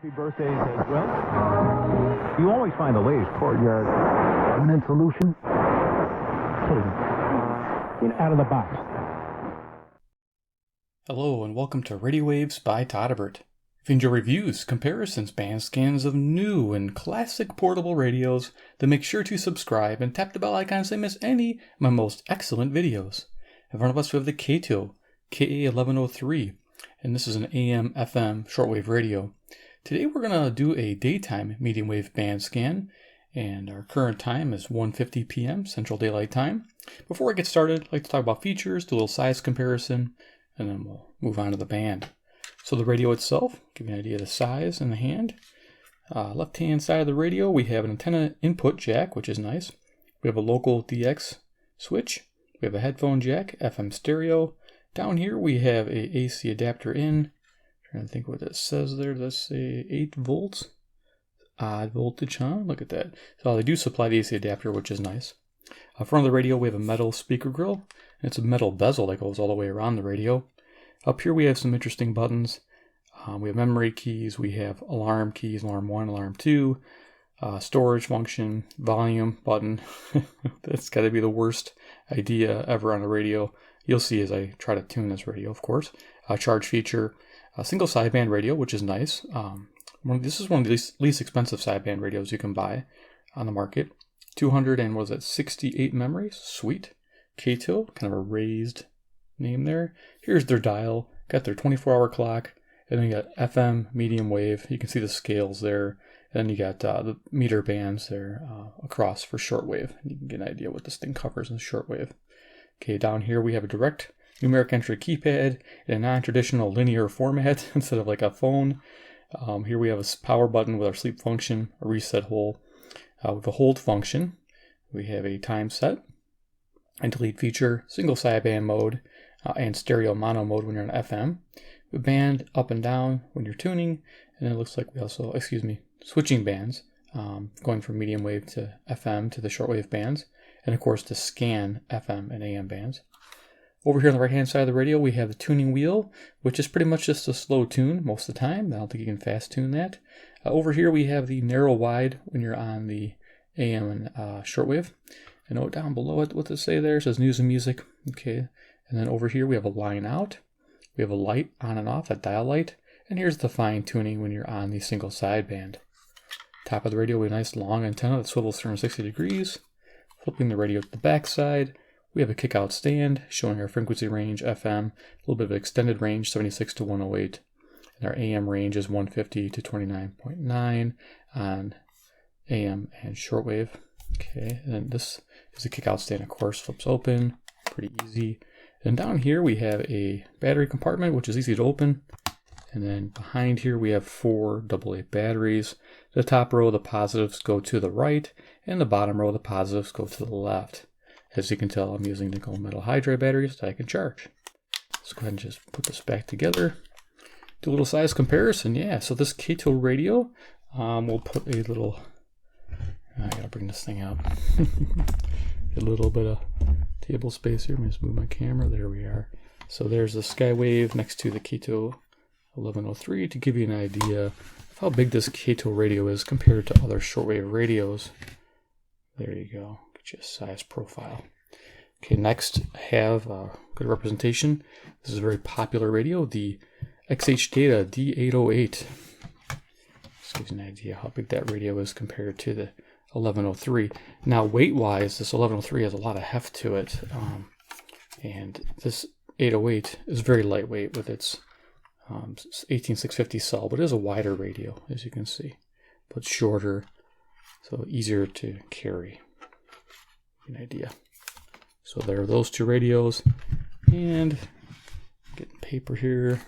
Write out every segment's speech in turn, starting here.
Happy birthdays as well. You always find the latest courtyard permanent solution. Out of the box. Hello and welcome to Radio Waves by Todderbert. If you enjoy reviews, comparisons, band scans of new and classic portable radios, then make sure to subscribe and tap the bell icon so you miss any of my most excellent videos. In front of us we have the Kaito KA1103, and this is an AM/FM shortwave radio. Today we're going to do a daytime medium wave band scan, and our current time is 1:50 p.m. Central Daylight Time. Before I get started, I'd like to talk about features, do a little size comparison, and then we'll move on to the band. So the radio itself, give you an idea of the size in the hand. Left hand side of the radio, we have an antenna input jack, which is nice. We have a local DX switch. We have a headphone jack, FM stereo. Down here we have a AC adapter in. Trying to think what it says there. Does that say 8 volts? Odd voltage, huh? Look at that. So they do supply the AC adapter, which is nice. Front of the radio, we have a metal speaker grill. And it's a metal bezel that goes all the way around the radio. Up here we have some interesting buttons. We have memory keys, we have alarm keys, alarm 1, alarm 2, storage function, volume button. That's got to be the worst idea ever on a radio. You'll see as I try to tune this radio, of course. Charge feature, a single sideband radio, which is nice. This is one of the least expensive sideband radios you can buy on the market. 268 memories, sweet. Kaito, kind of a raised name there. Here's their dial, got their 24-hour clock, and then you got FM, medium wave. You can see the scales there, and then you got the meter bands there across for shortwave. You can get an idea what this thing covers in shortwave. Okay, down here we have a direct numeric entry keypad in a non-traditional linear format instead of like a phone. Here we have a power button with our sleep function, a reset hole, with a hold function. We have a time set and delete feature, single sideband mode, and stereo mono mode when you're on FM. We band up and down when you're tuning, and it looks like we also, switching bands, going from medium wave to FM to the shortwave bands, and of course to scan FM and AM bands. Over here on the right hand side of the radio we have the tuning wheel, which is pretty much just a slow tune most of the time. I don't think you can fast tune that. Over here we have the narrow wide when you're on the AM and shortwave. And note down below it what to say there. It says news and music. Okay. And then over here we have a line out. We have a light on and off, a dial light. And here's the fine tuning when you're on the single sideband. Top of the radio we have a nice long antenna that swivels 360 degrees. Flipping the radio to the back side, we have a kick out stand showing our frequency range, FM, a little bit of extended range, 76 to 108. And our AM range is 150 to 29.9 on AM and shortwave. Okay, and then this is a kick out stand, of course, flips open, pretty easy. And down here we have a battery compartment, which is easy to open. And then behind here we have 4 AA batteries. The top row of the positives go to the right, and the bottom row of the positives go to the left. As you can tell, I'm using nickel metal hydride batteries that I can charge. Let's go ahead and just put this back together. Do a little size comparison. Yeah, so this Kaito radio, we'll put a little, I gotta bring this thing up. A little bit of table space here. Let me just move my camera. There we are. So there's the Skywave next to the Kaito 1103 to give you an idea of how big this Kaito radio is compared to other shortwave radios. There you go. Get you a size profile. Okay, next I have good representation. This is a very popular radio, the XH Data D808. This gives you an idea how big that radio is compared to the 1103. Now weight-wise, this 1103 has a lot of heft to it, and this 808 is very lightweight with its 18650 cell, but it is a wider radio, as you can see, but shorter, so easier to carry. An idea. So there are those two radios, and getting paper here.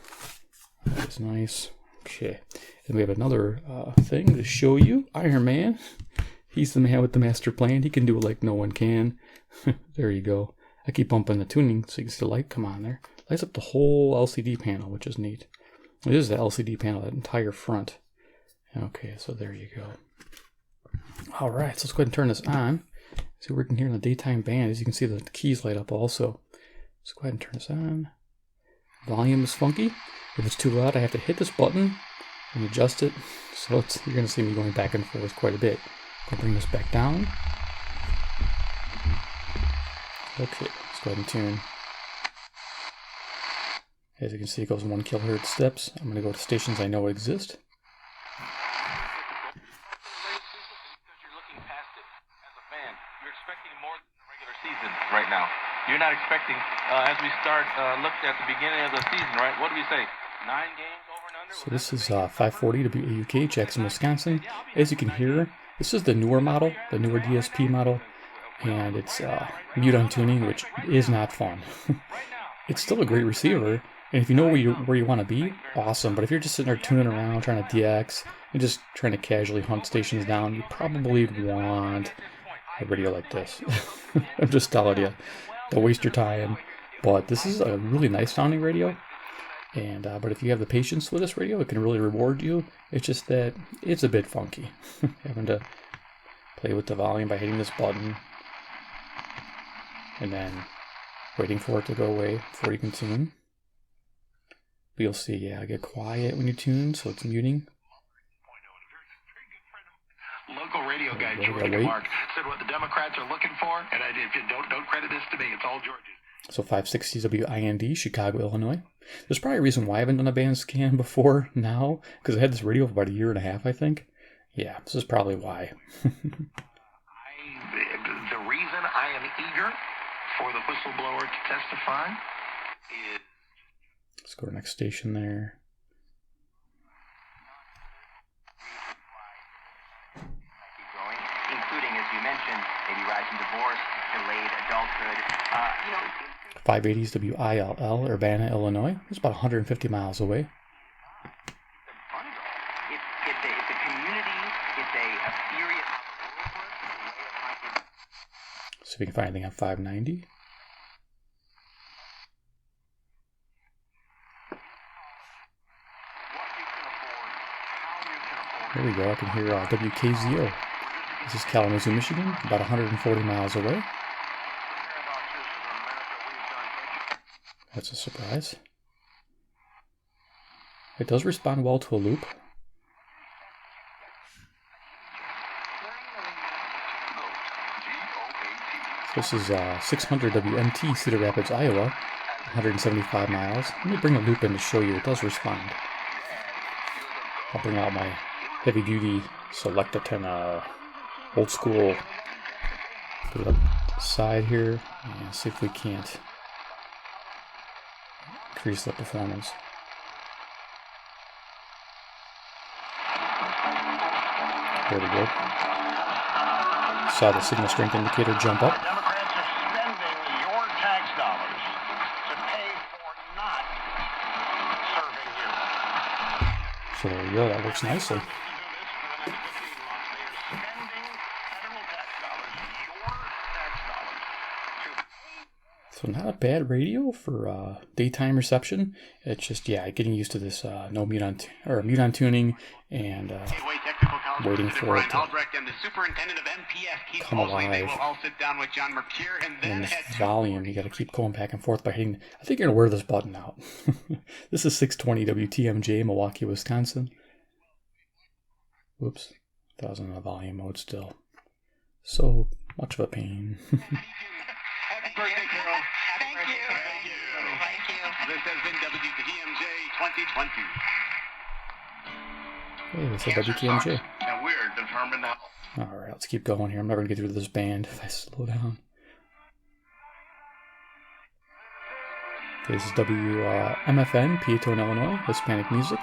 That's nice. Okay, and we have another thing to show you. Iron Man. He's the man with the master plan. He can do it like no one can. There you go. I keep bumping the tuning so you can see the light come on there. Lights up the whole LCD panel, which is neat. This is the LCD panel, that entire front. Okay, so there you go. All right, so let's go ahead and turn this on. So we're working here in the daytime band. As you can see, the keys light up also. Let's go ahead and turn this on. Volume is funky. If it's too loud, I have to hit this button and adjust it. So you're going to see me going back and forth quite a bit. I'll bring this back down. Okay, let's go ahead and tune. As you can see, it goes in 1 kilohertz steps. I'm going to go to stations I know exist. Right now, you're not expecting, as we start, looked at the beginning of the season, right? What do we say? 9 games over and under? So this is 540 WAUK, Jackson, Wisconsin. As you can hear, this is the newer model, the newer DSP model, and it's mute on tuning, which is not fun. It's still a great receiver, and if you know where you want to be, awesome. But if you're just sitting there tuning around, trying to DX, and just trying to casually hunt stations down, you probably want a radio like this. I'm just telling you, don't waste your time. But this is a really nice sounding radio, and but if you have the patience with this radio, it can really reward you. It's just that it's a bit funky, having to play with the volume by hitting this button, and then waiting for it to go away before you can tune. But you'll see, yeah, I get quiet when you tune, so it's muting. Local radio guy George Mark said what the Democrats are looking for, and don't credit this to me. It's all George's. So 560 WIND, Chicago, Illinois. There's probably a reason why I haven't done a band scan before now, because I had this radio for about 1.5 years, I think. Yeah, this is probably why. The reason I am eager for the whistleblower to testify is... Let's go to the next station there. Including, as you mentioned, maybe rising divorce, delayed adulthood. 580s WILL, Urbana, Illinois. It's about 150 miles away. It's a community. It's a serious. See if we can find anything on 590. There we go. I can hear WKZO. This is Kalamazoo, Michigan, about 140 miles away. That's a surprise. It does respond well to a loop. This is 600 WMT, Cedar Rapids, Iowa, 175 miles. Let me bring a loop in to show you it does respond. I'll bring out my heavy-duty Selecta 10 old school. Put it up the side here and see if we can't increase the performance. There we go. Saw the signal strength indicator jump up. Democrats are spending your tax dollars to pay for not serving you. So there you go. That works nicely. So not a bad radio for daytime reception. It's just, yeah, getting used to this no mute on tuning and waiting for it to come alive. And this volume, you got to keep going back and forth by hitting. I think you're gonna wear this button out. This is 620 WTMJ, Milwaukee, Wisconsin. Whoops, that was in the volume mode still. So much of a pain. Happy birthday, Carol. Thank you. This has been WTMJ 2020. Hey, this is WTMJ. And we're determined now. Alright, let's keep going here. I'm never going to get through this band if I slow down. Okay, this is WMFN, Peatone, Illinois, Hispanic music.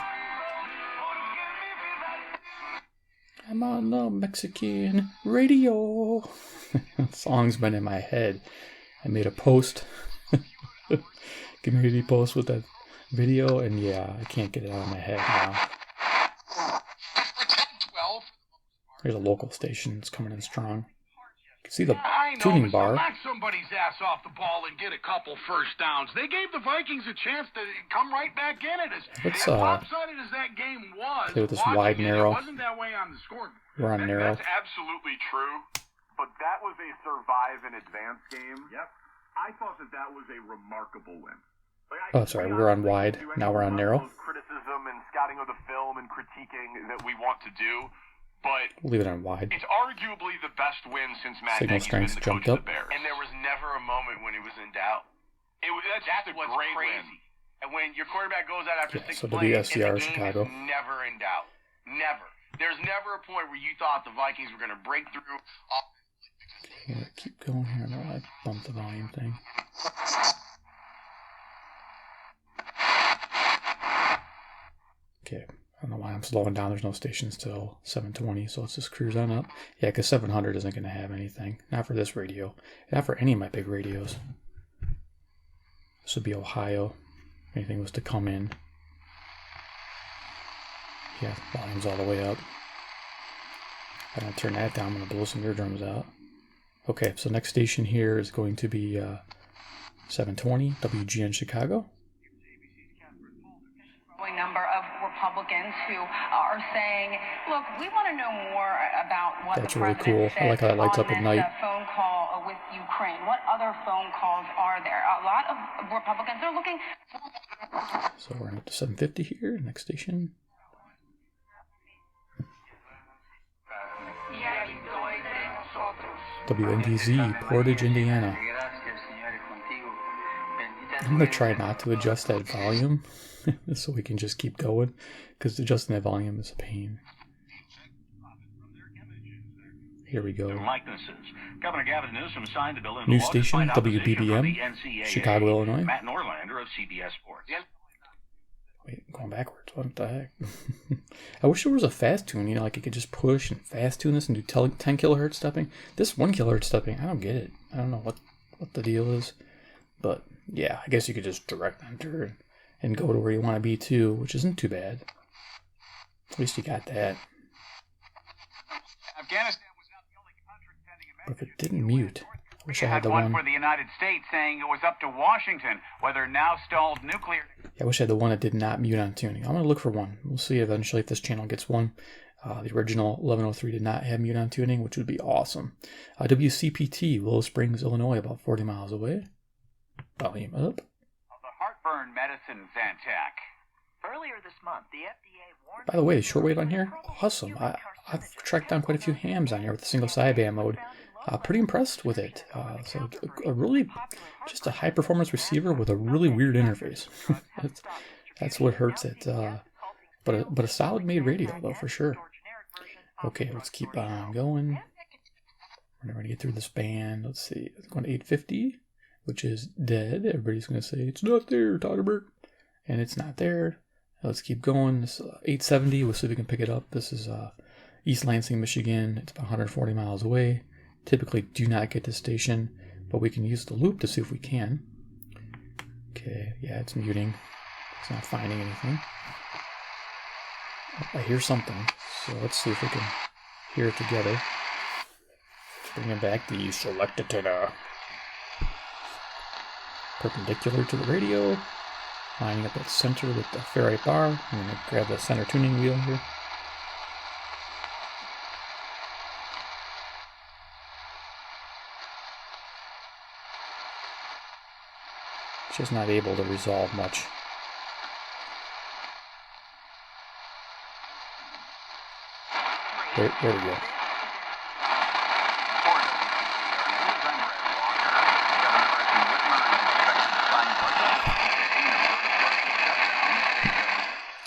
I'm on the Mexican radio. That song's been in my head. I made a post, community post with that video, and yeah, I can't get it out of my head now. There's a local station that's coming in strong. You can see the tuning bar. Knock somebody's ass off the ball and get a couple first downs. They gave the Vikings a chance to come right back in it. Let's as lopsided as that game was, play with this wide narrow. It wasn't that way on the score. We're on narrow. That's absolutely true, but that was a survive and advance game. Yep. I thought that was a remarkable win. Oh, sorry, we were on wide. Now we're on narrow. Criticism and scouting of the film and critiquing that we want to do, but We'll leave it on wide. it's arguably the best win since Matt Signal Nagy's been strength the coach jumped of up. the Bears. And there was never a moment when he was in doubt. That's That's just a what's great crazy. win. And when your quarterback goes out after Yeah, 6 so plays, WSCR and the game Chicago. is never in doubt. Never. There's never a point where you thought the Vikings were going to break through. Okay, keep going here. No, I bumped the volume thing. Okay, I don't know why I'm slowing down. There's no stations till 720, so let's just cruise on up. Yeah, because 700 isn't going to have anything. Not for this radio. Not for any of my big radios. This would be Ohio. If anything was to come in. Yeah, volume's all the way up. If I don't turn that down, I'm going to blow some eardrums out. Okay, so next station here is going to be 720 WGN Chicago. Number of Republicans who are saying, look, we want to know more about what That's the really president cool. I like how that lights said up at on night. this phone call with Ukraine. What other phone calls are there? A lot of Republicans are looking. So we're up to 750 here. Next station. WNDZ, Portage, Indiana. I'm going to try not to adjust that volume so we can just keep going, because adjusting that volume is a pain. Here we go. Governor Gavin Newsom signed the bill into New law station, despite opposition from WBBM, the NCAA. Chicago, Illinois. Matt Norlander of CBS Sports. Wait, going backwards. What the heck? I wish there was a fast tune, you know, like you could just push and fast tune this and do 10 kilohertz stepping. This 1 kilohertz stepping, I don't get it. I don't know what the deal is. But yeah, I guess you could just direct enter and go to where you want to be too, which isn't too bad. At least you got that. Afghanistan was not the only country pending a But if it didn't mute, I wish I had the one one. for the United States saying it was up to Washington whether now stalled nuclear. Yeah, I wish I had the one that did not mute on tuning. I'm going to look for one. We'll see eventually if this channel gets one. The original 1103 did not have mute on tuning, which would be awesome. WCPT, Willow Springs, Illinois, about 40 miles away. Volume up. The heartburn medicine Zantac. Earlier this month, the FDA warned. By the way, the shortwave on here, awesome. I've tracked down quite a few hams on here with the single sideband mode. Pretty impressed with it. So a really, just a high performance receiver with a really weird interface. that's what hurts it. But a solid made radio though, for sure. Okay, let's keep on going. We're never gonna get through this band. Let's see, it's going to 850, which is dead. Everybody's gonna say it's not there, Todderbert, and it's not there. Let's keep going. This 870. We'll see if we can pick it up. This is East Lansing, Michigan. It's about 140 miles away. Typically do not get this station, but we can use the loop to see if we can. Okay, yeah, it's muting. It's not finding anything. Oh, I hear something, so let's see if we can hear it together. Bringing back the select antenna. Perpendicular to the radio. Lining up at center with the ferrite bar. I'm going to grab the center tuning wheel here. Just not able to resolve much. There we go.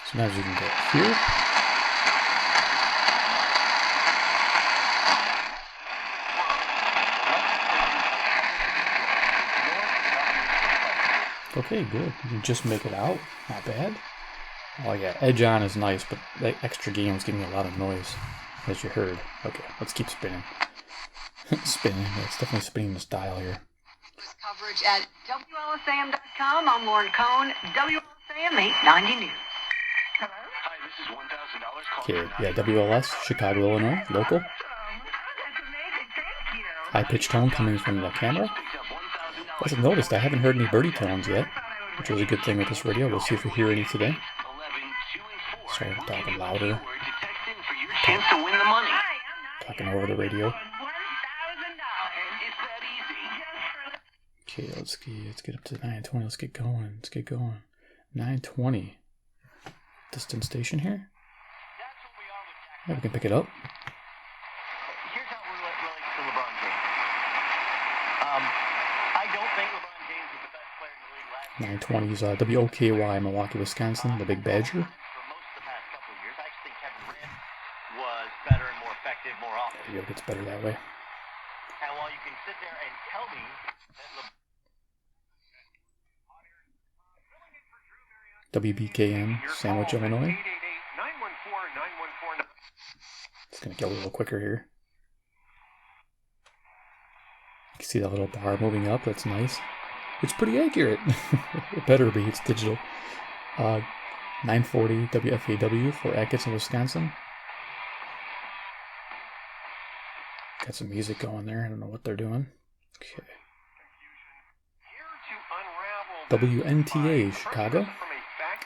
Sometimes you can get here. Okay, good. You can just make it out. Not bad. Oh yeah, edge on is nice, but that extra gain was giving me a lot of noise, as you heard. Okay, let's keep spinning. Spinning. Yeah, it's definitely spinning this dial here. Coverage at WLSAM.com. I'm Lauren Cohn, WLSAM 890 News. Hello? Hi, this is $1,000. Okay, yeah, WLS, Chicago, Illinois, local. High-pitched tone coming from the camera. As I've noticed, I haven't heard any birdie tones yet, which is a good thing with this radio. We'll see if we hear any today. Sorry, I'm talking louder. Talking over the radio. Okay, let's get up to 920. Let's get going. 920. Distant station here. Yeah, we can pick it up. Here's how we're related to LeBron James. I don't think LeBron James is the best player in the league last year. 920's WOKY, Milwaukee, Wisconsin, the Big Badger. For most of the past couple of years, I actually think Kevin Durant was better and more effective more often. There you go, gets better that way. And while you can sit there and tell me that WBKM, Sandwich, Illinois. It's going to get a little quicker here. You can see that little bar moving up. That's nice. It's pretty accurate. It better be. It's digital. 940 WFAW for Atkinson, Wisconsin. Got some music going there. I don't know what they're doing. Okay. WNTA, Chicago.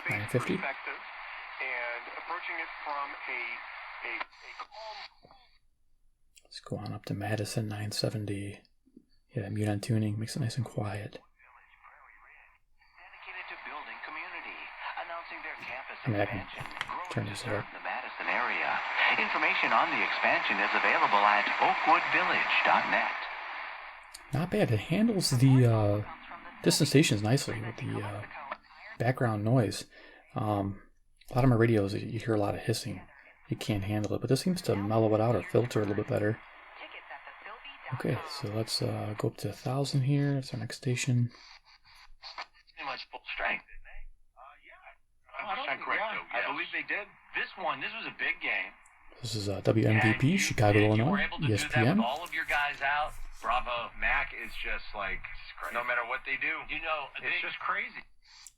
950. Let's go on up to Madison, 970. Yeah, that mute on tuning makes it nice and quiet. dedicated to building community, announcing their campus I mean, I can expansion, turn growing this to serve up. the Madison area. Information on the expansion is available at oakwoodvillage.net. Not bad. It handles the distant stations nicely with the background noise. A lot of my radios, you hear a lot of hissing. You can't handle it, but this seems to mellow it out or filter a little bit better. Okay, so let's go up to 1,000 here. That's our next station. Pretty much full strength, didn't they? Yeah. 100% correct, Joe. I believe they did. This was a big game. This is WMVP, Chicago, You Illinois, were able to do that ESPN. with all of your guys out. Bravo. Mac is just like, no matter what they do, it's just crazy.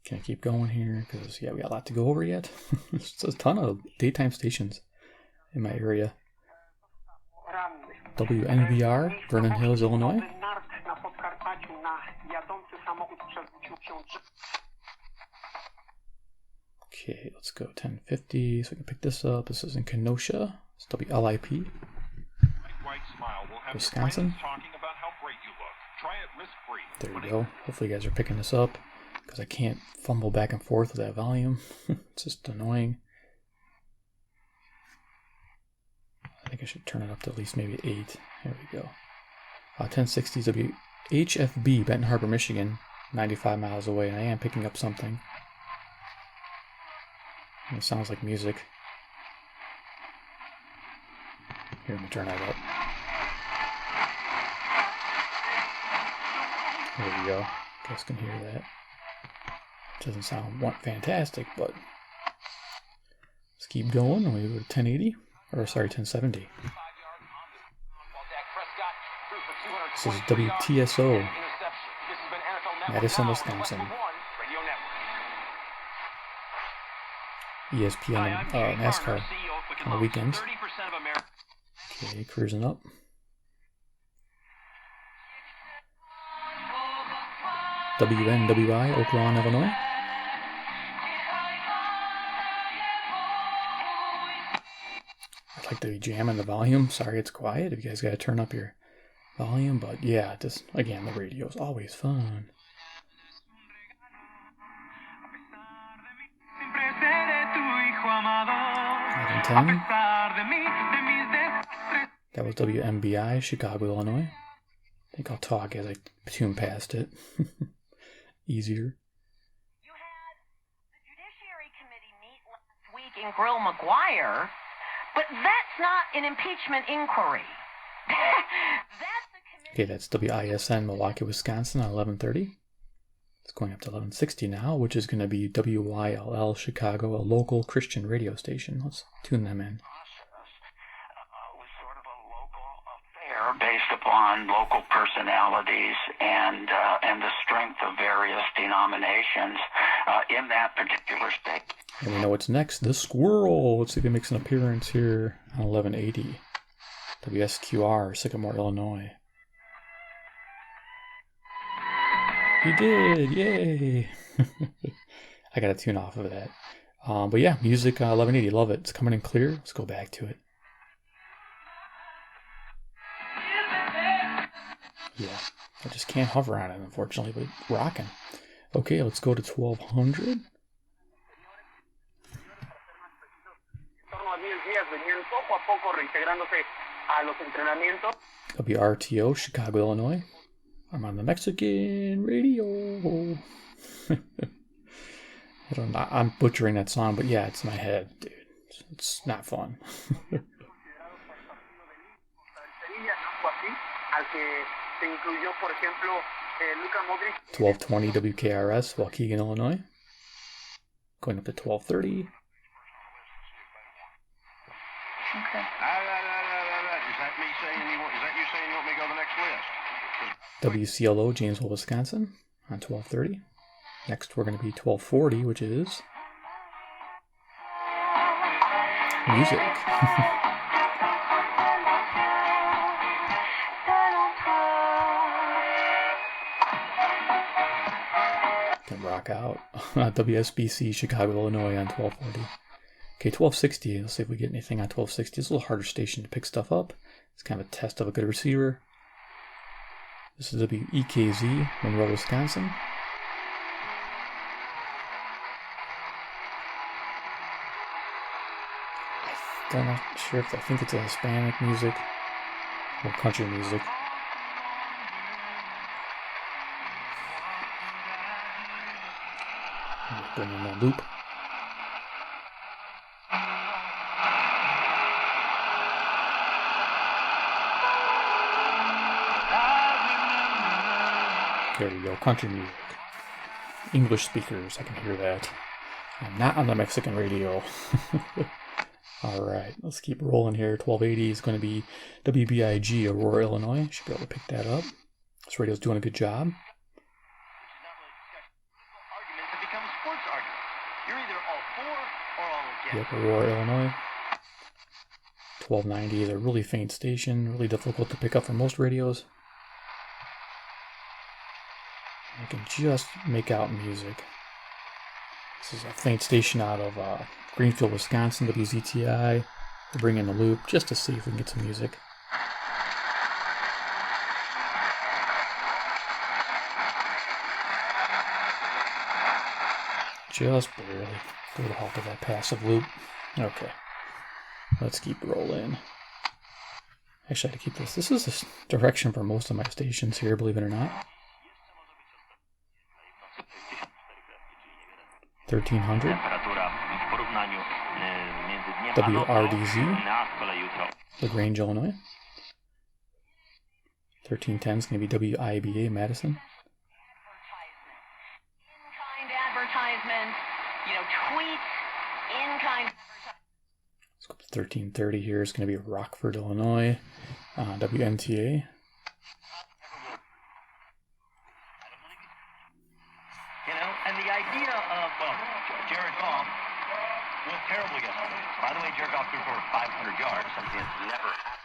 Can I keep going here? Because, yeah, we got a lot to go over yet. There's a ton of daytime stations in my area. WNVR, Vernon Hills, Illinois. Okay, let's go 1050 so we can pick this up. This is in Kenosha. It's WLIP, Wisconsin. There we go. Hopefully you guys are picking this up because I can't fumble back and forth with that volume. It's just annoying. I think I should turn it up to at least maybe 8. There we go. 1060 WHFB, Benton Harbor, Michigan, 95 miles away, and I am picking up something. And it sounds like music. Here, let me turn that up. There we go. You guys can hear that. It doesn't sound fantastic, but let's keep going. And we go to 1080. Or sorry, 1070. This is WTSO, Madison, Wisconsin. ESPN NASCAR on the weekends. Okay, cruising up. WNWI, Oak Lawn, Illinois. I'd like to be jamming the volume. Sorry it's quiet. If you guys got to turn up your volume. But yeah, just, again, the radio is always fun. That was WMBI, Chicago, Illinois. I think I'll talk as I tune past it. Easier. You had the Judiciary Committee meet last week in Grill McGuire, but that's not an impeachment inquiry. That's a committee. Okay, that's WISN, Milwaukee, Wisconsin, on 1130. It's going up to 1160 now, which is going to be WYLL Chicago, a local Christian radio station. Let's tune them in. Was sort of a local affair based upon local personalities and the strength of various denominations in that particular state. And we know what's next. The Squirrel. Let's see if he makes an appearance here on 1180. WSQR, Sycamore, Illinois. He did! Yay! I gotta tune off of that. But yeah, music 1180. Love it. It's coming in clear. Let's go back to it. Yeah, I just can't hover on it, unfortunately, but rocking. Okay, let's go to 1200. WRTO, Chicago, Illinois. I'm on the Mexican radio. I'm butchering that song, but yeah, it's in my head, dude. It's not fun. 1220 WKRS, Waukegan, Illinois. Going up to 1230. Okay. Is that me saying is that you saying you want me to go to the next list? WCLO, Janesville, Wisconsin, on 1230. Next, we're going to be 1240, which is music. Can rock out. WSBC, Chicago, Illinois, on 1240. Okay, 1260. Let's see if we get anything on 1260. It's a little harder station to pick stuff up. It's kind of a test of a good receiver. This is WEKZ, Monroe, Wisconsin. I'm not sure if I think it's a Hispanic music or country music. Bring in that loop. There we go, country music. English speakers, I can hear that. I'm not on the Mexican radio. Alright, let's keep rolling here. 1280 is going to be WBIG, Aurora, Illinois. Should be able to pick that up. This radio's doing a good job. Yep, Aurora, Illinois. 1290 is a really faint station, really difficult to pick up for most radios. I can just make out music. This is a faint station out of Greenfield, Wisconsin, WZTI. We'll bring in the loop just to see if we can get some music. Just barely. Go to the halt of that passive loop. Okay. Let's keep rolling. Actually, I have to keep this. This is the direction for most of my stations here, believe it or not. 1300. WRDZ, LaGrange, Illinois. 1310 is going to be WIBA, Madison. In-kind advertisement, tweets, in-kind advertisement. Let's go to 1330 here. It's going to be Rockford, Illinois. WNTA. And the idea of Jared Goff was terrible yesterday. By the way, Jared Goff threw for 500 yards, something that's never happened.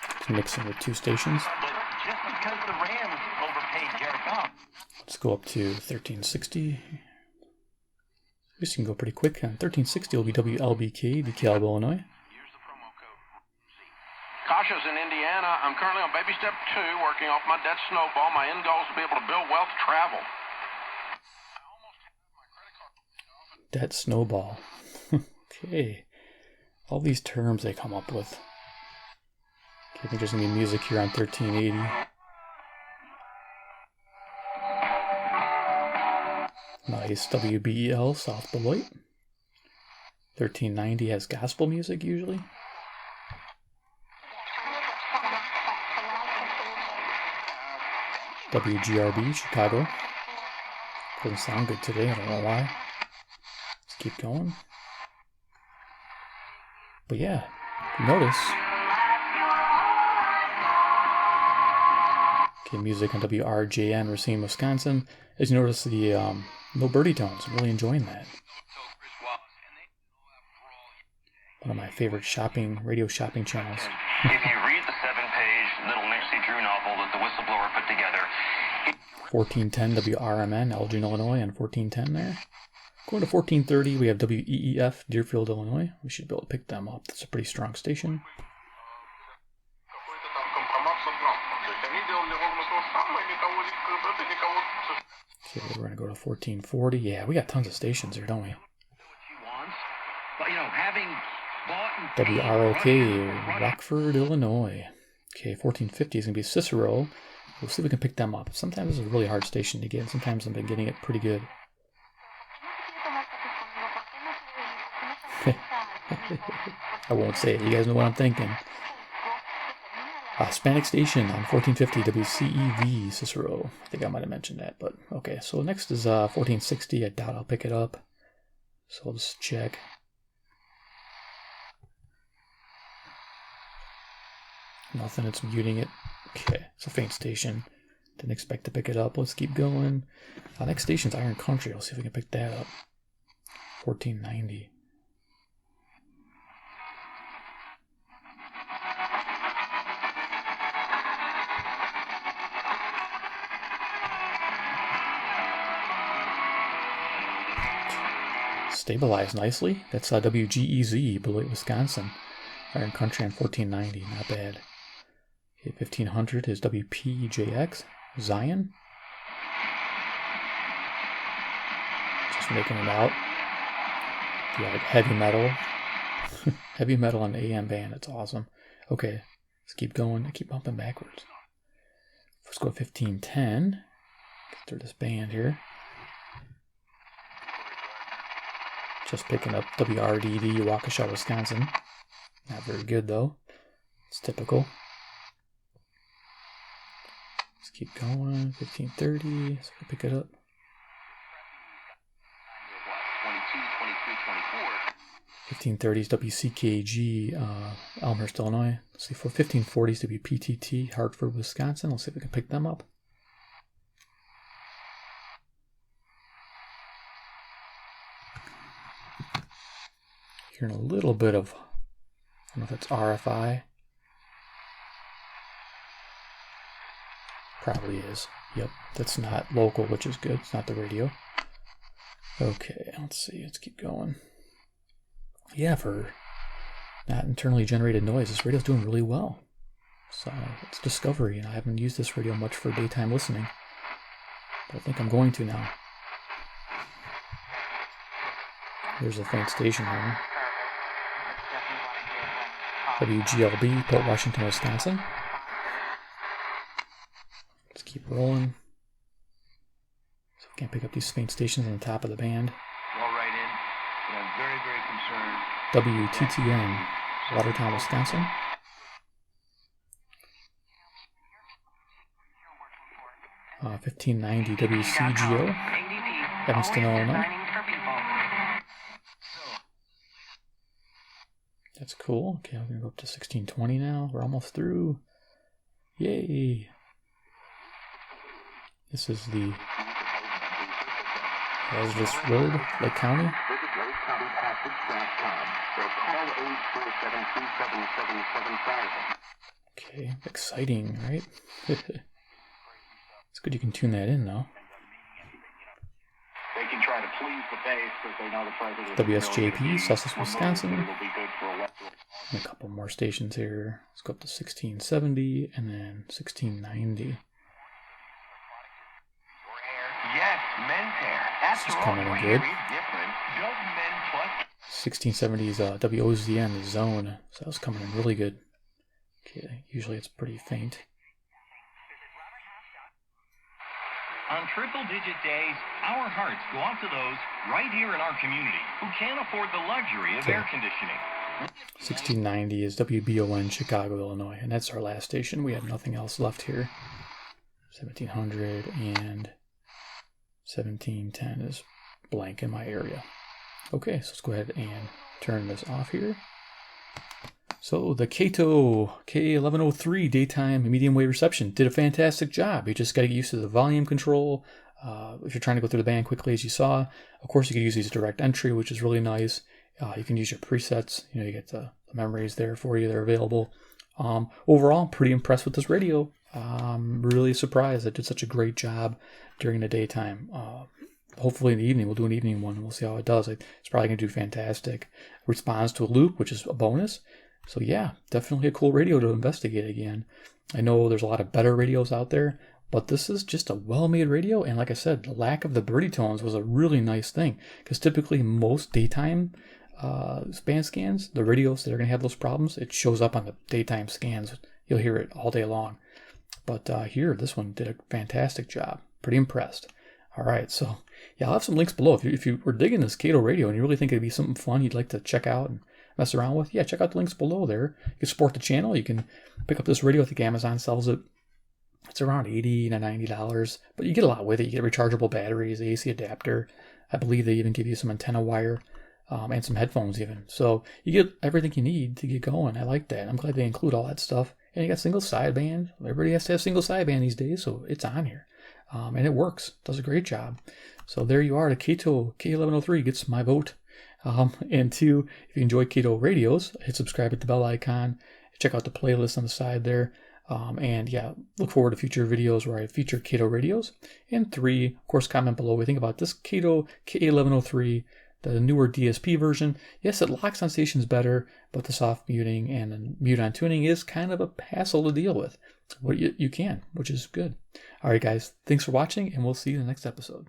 Let's mix in with two stations. But just because the Rams overpaid Jared Goff. Let's go up to 1360. This can go pretty quick. 1360 will be WLBK, DeKalb, Illinois. Kasha's in Indiana. I'm currently on baby step 2, working off my debt snowball. My end goal is to be able to build wealth, travel. Debt snowball. Okay. All these terms they come up with. Okay, I think there's going to be music here on 1380. Nice. WBEL, South Beloit. 1390 has gospel music usually. WGRB, Chicago. Doesn't sound good today, I don't know why. Let's keep going. But yeah, if you notice. Okay, music on WRJN, Racine, Wisconsin. As you notice, the no birdie tones. I'm really enjoying that. One of my favorite radio shopping channels. If you read the 7-page Little Nixie Drew novel that the whistleblower put together... 1410 WRMN, Elgin, Illinois, and 1410 there. Going to 1430, we have WEEF, Deerfield, Illinois. We should be able to pick them up. That's a pretty strong station. Okay, we're going to go to 1440. Yeah, we got tons of stations here, don't we? But, you know, having bought and WROK, Rockford, Illinois. Okay, 1450 is going to be Cicero. We'll see if we can pick them up. Sometimes it's a really hard station to get, and sometimes I've been getting it pretty good. I won't say it. You guys know what I'm thinking. Hispanic station on 1450 WCEV Cicero. I think I might have mentioned that, but okay. So next is 1460. I doubt I'll pick it up. So I'll just check. Nothing, it's muting it. Okay, it's a faint station. Didn't expect to pick it up. Let's keep going. Next station's Iron Country. I'll see if we can pick that up. 1490. Stabilized nicely. That's WGEZ, Beloit, Wisconsin. Iron Country on 1490, not bad. Okay, 1500 is WPJX, Zion. Just making it out. Yeah, like heavy metal. Heavy metal on the AM band, it's awesome. Okay, let's keep going. I keep bumping backwards. Let's go 1510. Get through this band here. Just picking up WRDD, Waukesha, Wisconsin. Not very good though. It's typical. Let's keep going. 1530. So we pick it up. 1530 is WCKG, Elmhurst, Illinois. Let's see, for 1540 is WPTT, Hartford, Wisconsin. Let's see if we can pick them up. Hearing a little bit of, I don't know if it's RFI. Probably is. Yep, that's not local, which is good. It's not the radio. Okay, let's see. Let's keep going. Yeah, for not internally generated noise, this radio's doing really well. So it's Discovery, and I haven't used this radio much for daytime listening. But I think I'm going to now. There's a faint station here. WGLB, Port Washington, Wisconsin. Let's keep rolling. So we can't pick up these faint stations on the top of the band. Well, right in, but I'm very, very concerned. WTTN, Watertown, Wisconsin. Uh, 1590 WCGO, Evanston, Illinois. That's cool. Okay, we're going to go up to 1620 now. We're almost through. Yay! This is the Hazardous Road, Lake County. Okay, exciting, right? It's good you can tune that in, though. They can try to please the base because they know the president. WSJP, Sussex, Wisconsin. And a couple more stations here. Let's go up to 1670 and then 1690. Yes, men's hair. This is coming in good. 1670 is WOZN Zone, so that was coming in really good. Okay, usually it's pretty faint. On triple-digit days, our hearts go out to those right here in our community who can't afford the luxury of air conditioning. 1690 is WBON Chicago, Illinois, and that's our last station. We have nothing else left here. 1700 and 1710 is blank in my area. Okay, so let's go ahead and turn this off here. So the Kaito KA1103 daytime medium wave reception did a fantastic job. You just got to get used to the volume control. If you're trying to go through the band quickly, as you saw, of course you can use these direct entry, which is really nice. You can use your presets. You know, you get the memories there for you. They're available. Overall, I'm pretty impressed with this radio. I'm really surprised it did such a great job during the daytime. Hopefully in the evening, we'll do an evening one and we'll see how it does. It's probably going to do fantastic. Responds to a loop, which is a bonus. So yeah, definitely a cool radio to investigate again. I know there's a lot of better radios out there, But this is just a well-made radio, and like I said, the lack of the birdie tones was a really nice thing, because typically most daytime band scans, the radios that are going to have those problems, it shows up on the daytime scans. You'll hear it all day long. But here, this one did a fantastic job. Pretty impressed. All right, so yeah, I'll have some links below. If you were digging this Kaito radio and you really think it'd be something fun you'd like to check out and mess around with, yeah, check out the links below there. You can support the channel. You can pick up this radio. I think Amazon sells it. It's around $80 to $90, but you get a lot with it. You get rechargeable batteries, the AC adapter. I believe they even give you some antenna wire and some headphones even. So you get everything you need to get going. I like that. I'm glad they include all that stuff. And you got single sideband. Everybody has to have single sideband these days, so it's on here. And it works. Does a great job. So there you are. The Kaito KA1103 gets my vote. And two, if you enjoy Kaito radios, hit subscribe, hit the bell icon. Check out the playlist on the side there. And yeah, look forward to future videos where I feature Kaito radios. And three, of course, comment below what you think about this Kaito KA1103, the newer DSP version. Yes, it locks on stations better, but the soft muting and the mute on tuning is kind of a hassle to deal with. But you can, which is good. All right, guys, thanks for watching, and we'll see you in the next episode.